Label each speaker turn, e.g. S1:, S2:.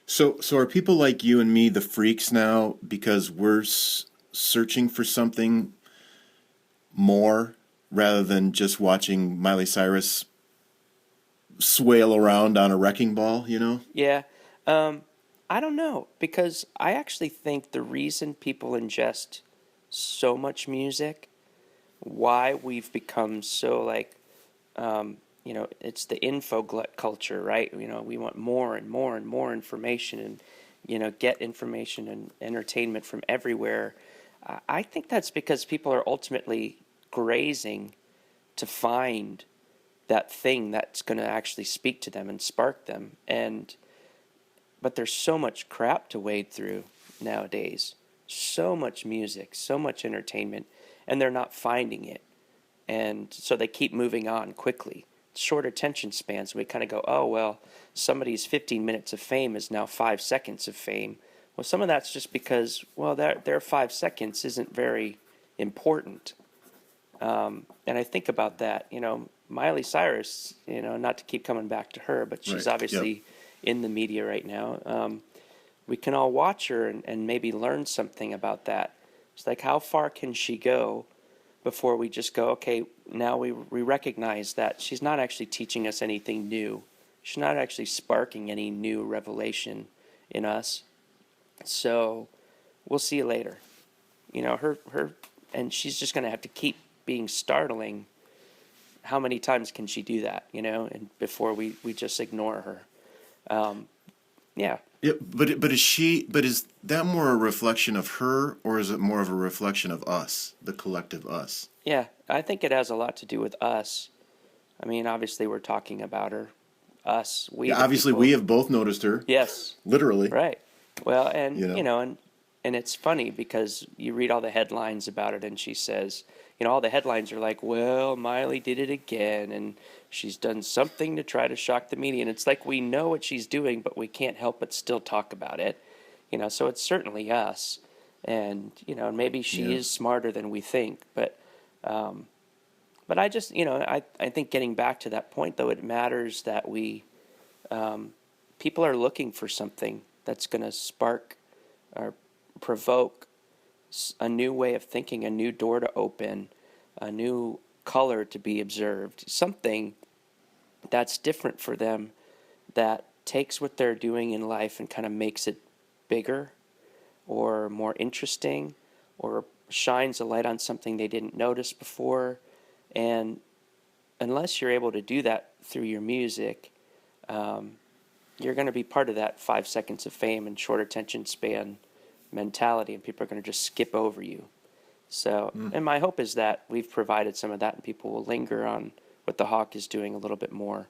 S1: So are people like you and me the freaks now because we're searching for something more rather than just watching Miley Cyrus swale around on a wrecking ball, you know?
S2: Yeah. Um, I don't know because I actually think the reason people ingest so much music, why we've become so like, it's the info glut culture, right? We want more and more and more information and, get information and entertainment from everywhere. I think that's because people are ultimately grazing to find that thing that's going to actually speak to them and spark them. But there's so much crap to wade through nowadays. So much music, so much entertainment, and they're not finding it. And so they keep moving on quickly. Short attention spans. We kind of go, oh, well, somebody's 15 minutes of fame is now 5 seconds of fame. Well, some of that's just because, well, their 5 seconds isn't very important. And I think about that, Miley Cyrus, not to keep coming back to her, but she's
S1: Right. Yep.
S2: obviously in the media right now. We can all watch her and maybe learn something about that. It's like, how far can she go before we just go, okay, now we recognize that she's not actually teaching us anything new. She's not actually sparking any new revelation in us. So we'll see you later. And she's just going to have to keep being startling. How many times can she do that, and before we just ignore her? Um, yeah,
S1: Yeah, but is that more a reflection of her or is it more of a reflection of us, the collective us?
S2: yeah, I think it has a lot to do with us. I mean, obviously, we're talking about her, us, we
S1: Yeah,
S2: the
S1: obviously we
S2: people.
S1: have both noticed her,
S2: Yes,
S1: literally,
S2: right. Well, and
S1: you know.
S2: and it's funny because you read all the headlines about it, and she says, all the headlines are like, "Well, Miley did it again, and she's done something to try to shock the media." And it's like we know what she's doing, but we can't help but still talk about it. So it's certainly us, and maybe she
S1: Yeah.
S2: is smarter than we think, um, but I just, I think getting back to that point though, it matters that um, people are looking for something that's going to spark or provoke a new way of thinking, a new door to open, a new color to be observed, something that's different for them that takes what they're doing in life and kind of makes it bigger or more interesting or shines a light on something they didn't notice before. And unless you're able to do that through your music, um, you're going to be part of that 5 seconds of fame and short attention span mentality, and people are going to just skip over you. So,
S1: Mm.
S2: and my hope is that we've provided some of that, and people will linger on what the Hawk is doing a little bit more.